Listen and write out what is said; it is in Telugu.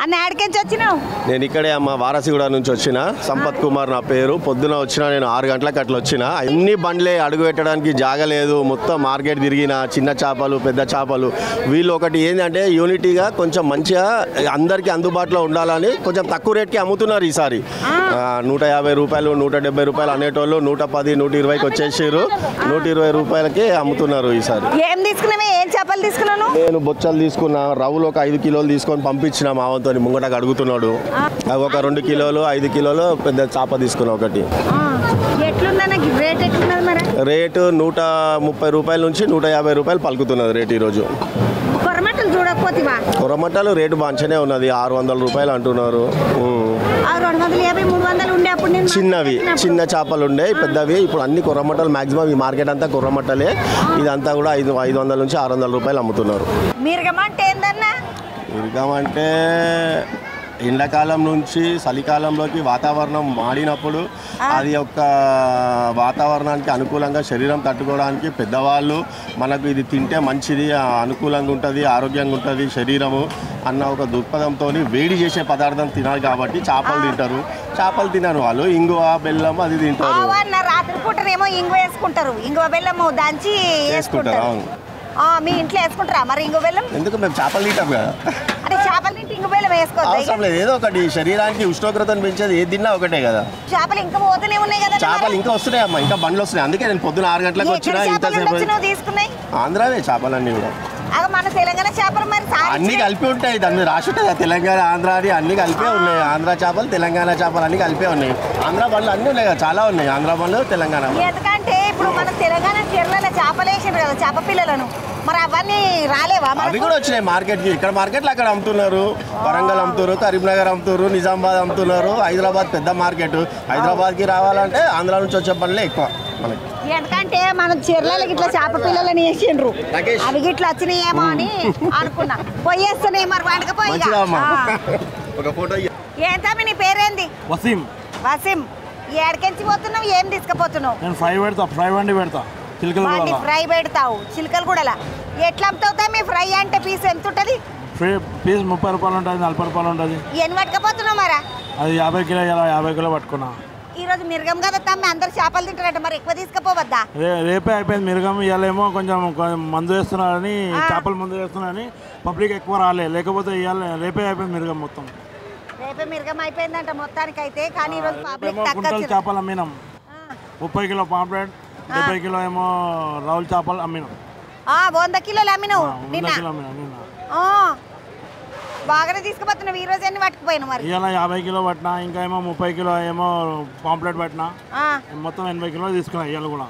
అన్న యాడికెంచి వచ్చినావు? నేను ఇక్కడే అమ్మ వారసిగూడ నుంచి వచ్చిన. సంపత్ కుమార్ నా పేరు. పొద్దున వచ్చిన, నేను 6 గంటలకు అట్లా వచ్చిన. అన్ని బండ్లే అడుగు పెట్టడానికి జాగలేదు. మొత్తం మార్కెట్ తిరిగిన, చిన్న చేపలు పెద్ద చేపలు. వీళ్ళు ఒకటి ఏంటంటే యూనిటీగా కొంచెం మంచిగా అందరికీ అందుబాటులో ఉండాలని కొంచెం తక్కువ రేట్కి అమ్ముతున్నారు ఈసారి. 150 రూపాయలు 170 రూపాయలు అనేటోళ్ళు 110 120కి వచ్చేసారు. 120 రూపాయలకి అమ్ముతున్నారు ఈసారి. ఏం తీసుకున్నావే? ఏం చేపలు తీసుకున్నాను? నేను బొచ్చలు తీసుకున్నా. రవ్వులు ఒక 5 కిలోలు తీసుకొని పంపించిన మావంతో. ముంగటకు అడుగుతున్నాడు. ఒక 2 కిలోలు 5 కిలోలు పెద్ద చేప తీసుకున్నా ఒకటి. రేట్ ఎట్లున్నది మరి? రేటు 130 రూపాయల నుంచి 150 రూపాయలు పలుకుతున్నది రేటు ఈరోజు. కొరమట్టలు చూడకపోతేవా? కొరమట్టలు రేటు మంచిగానే ఉన్నది. 600 రూపాయలు అంటున్నారు. 250 300 ఉండే అప్పుడు చిన్నవి చిన్న చేపలు ఉండే, పెద్దవి ఇప్పుడు అన్ని కొర్రమట్టలు. మాక్సిమం ఈ మార్కెట్ అంతా కొర్రమట్టలే. ఇదంతా కూడా 500 నుంచి 600 రూపాయలు అమ్ముతున్నారు. మిరగం అంటే ఏందన్నా? మిరగం అంటే ఎండాకాలం నుంచి చలికాలంలోకి వాతావరణం మాడినప్పుడు అది యొక్క వాతావరణానికి అనుకూలంగా శరీరం తట్టుకోవడానికి పెద్దవాళ్ళు మనకు ఇది తింటే మంచిది, అనుకూలంగా ఉంటుంది, ఆరోగ్యంగా ఉంటుంది శరీరము అన్న ఒక దృక్పథంతో వేడి చేసే పదార్థం తినాలి కాబట్టి చేపలు తింటారు. చేపలు తినరు వాళ్ళు ఇంగువ బెల్లం అది తింటారు. రాత్రి పూటనేమో ఇంగువ వేసుకుంటారు, ఇంగువ బెల్లం దంచి వేసుకుంటారు. అవును, మీ ఇంట్లో వేసుకుంటారా మరి ఇంగువ బెల్లం? ఎందుకు, మేము చేపలు తింటాం కదా. అంటే చేపలు తింటే ఇంగువ బెల్లం వేసుకోవచ్చు అవసరం లేదు. ఏదో ఒకటి శరీరానికి ఉష్ణోగ్రతను పెంచేది ఏది తిన్నా ఒకటే కదా. చేపలు ఇంకా పోతూనే ఉన్నాయి కదా. చేపలు ఇంకా వస్తున్నాయి అమ్మా, ఇంకా బండ్లు వస్తున్నాయి. అందుకే నేను పొద్దున 6 గంటలకు వచ్చినా. ఇంతసేపు తీసుకున్నాయి ఆంధ్రావే చేపలన్నీ కూడా. మన తెలంగాణ చేపలు మరి అన్ని కలిపి ఉంటాయి. దాన్ని రాసి ఉంటుంది తెలంగాణ ఆంధ్ర అని. అన్ని కలిపే ఉన్నాయి. ఆంధ్ర చేపలు తెలంగాణ చేపలు అన్ని కలిపే ఉన్నాయి. ఆంధ్ర బండ్లు అన్నీ ఉన్నాయి కదా, చాలా ఉన్నాయి. ఆంధ్ర బండ్లు తెలంగాణ. ఎందుకంటే ఇప్పుడు మన తెలంగాణ చెర్లలో చేపలు వేసారు కదా, చేప పిల్లలను. మరి అవన్నీ రాలేవా? అవి కూడా వచ్చినాయి మార్కెట్కి. ఇక్కడ మార్కెట్లు అక్కడ అమ్ముతున్నారు. వరంగల్ అమ్ముతారు, కరీంనగర్ అమ్ముతారు, నిజామాబాద్ అమ్ముతున్నారు. హైదరాబాద్ పెద్ద మార్కెట్. హైదరాబాద్కి రావాలంటే ఆంధ్ర నుంచి వచ్చే పనులే ఎక్కువ మనకి. ఎందుకంటే మనం చెర్లకి ఇట్లా చేప పిల్లలని వేసిండ్రు, అవి గిట్లా వచ్చినాయేమో అని అనుకున్నా. పోయేస్తున్నాయి మరి వండకపోయి. ఏంటమ్మి నీ పేరేంది? వసీం. వసీం, ఏడకెంచి పోతున్నావు? ఏం తీసుకుపోతున్నావు? నేను ఫ్రై పెడతా, ఫ్రై వండి పెడతా. ఫ్రై పెడతావు చిలకలు కూడా. ఎట్లా అమ్ముతావు మీ ఫ్రై? అంటే పీస్ ఎంత ఉంటుంది? పీస్ 30 రూపాయలు ఉంటుంది, 40 రూపాయలు ఉంటుంది. ఎన్ని పట్టుకపోతున్నావు మరి? అది 50 కిలో, 50 కిలో పట్టుకున్నా. ఈరోజు మిరగం కదా తమ్మి, అందరు చేపలు తింటారట, మరి ఎక్కువ తీసుకుపోవద్దా? రేపే అయిపోయింది మిరగం. ఇవాళేమో కొంచెం మందు వేస్తున్నారని, చేపలు మందు వేస్తున్నారని పబ్లిక్ ఎక్కువ రాలే. లేకపోతే ఇవాళ రేపే అయిపోయింది మిరగం మొత్తం. రేపే మిరగం అయిపోయిందంట మొత్తానికి అయితే. కానీ ఈరోజు పబ్లిక్ కుంటలు చేపలు అమ్మినాం. 30 కిలో పాంప్లెట్, 70 కిలో ఏమో రౌల్ చేపలు అమ్మినాం. 100 కిలోలు అమ్మినావు నిన్న? నిన్న బాగానే తీసుకుపోతున్నావు. ఈ రోజు ఎన్ని పట్టుకుపోయినావు మరి? ఇవాళ 50 కిలో పట్టినా, ఇంకా ఏమో 30 కిలో ఏమో పాంప్లెట్ పట్టినా, మొత్తం 80 కిలో తీసుకున్నా ఇవాళ కూడా.